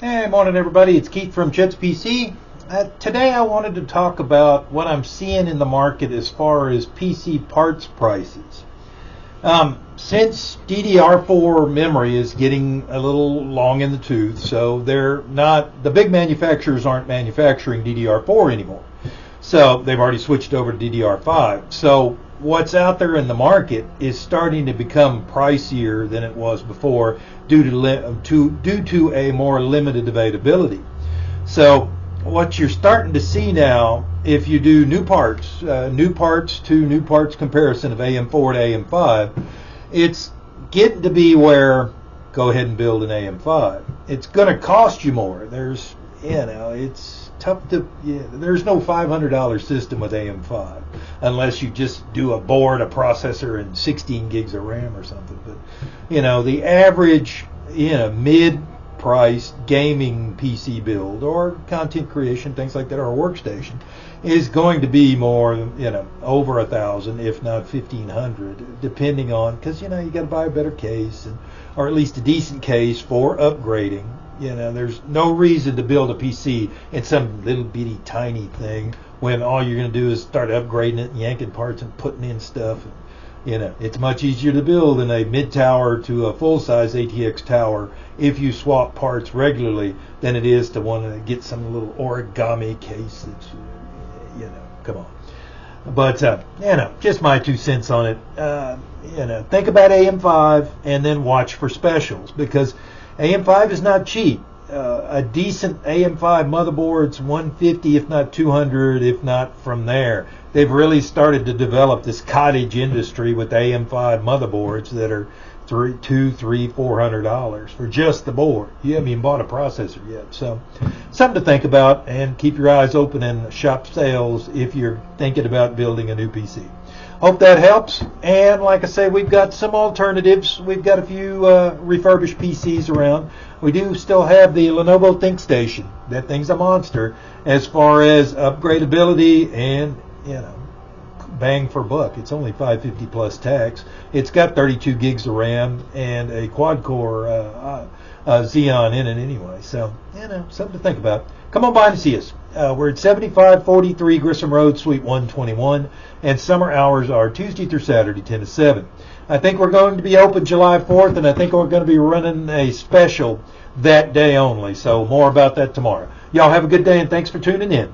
Hey, morning everybody. It's Keith from Chet's PC. Today I wanted to talk about what I'm seeing in the market as far as PC parts prices. Since DDR4 memory is getting a little long in the tooth, so the big manufacturers aren't manufacturing DDR4 anymore. So they've already switched over to DDR5. So what's out there in the market is starting to become pricier than it was before due to a more limited availability. So what you're starting to see now, if you do new parts comparison of AM4 to AM5, it's getting to be where go ahead and build an AM5. It's going to cost you more. It's tough to. There's no $500 system with AM5 unless you just do a board, a processor, and 16 gigs of RAM or something. But the average mid-priced gaming PC build or content creation, things like that, or a workstation is going to be more, over 1,000, if not 1,500, depending on, because you got to buy a better case or at least a decent case for upgrading. There's no reason to build a PC in some little bitty tiny thing when all you're going to do is start upgrading it and yanking parts and putting in stuff. It's much easier to build in a mid-tower to a full-size ATX tower if you swap parts regularly than it is to want to get some little origami case that's, come on. But, just my 2 cents on it. Think about AM5 and then watch for specials, because AM5 is not cheap. A decent AM5 motherboard's $150, if not $200, if not from there. They've really started to develop this cottage industry with AM5 motherboards that are $200, $300, $400 for just the board. You haven't even bought a processor yet. So something to think about, and keep your eyes open in shop sales if you're thinking about building a new PC. Hope that helps. And like I say, we've got some alternatives. We've got a few refurbished PCs around. We do still have the Lenovo ThinkStation. That thing's a monster as far as upgradability and, bang for buck. It's only $550 plus tax. It's got 32 gigs of RAM and a quad-core Xeon in it anyway. So, something to think about. Come on by and see us. We're at 7543 Grissom Road, Suite 121, and summer hours are Tuesday through Saturday, 10 to 7. I think we're going to be open July 4th, and I think we're going to be running a special that day only. So more about that tomorrow. Y'all have a good day, and thanks for tuning in.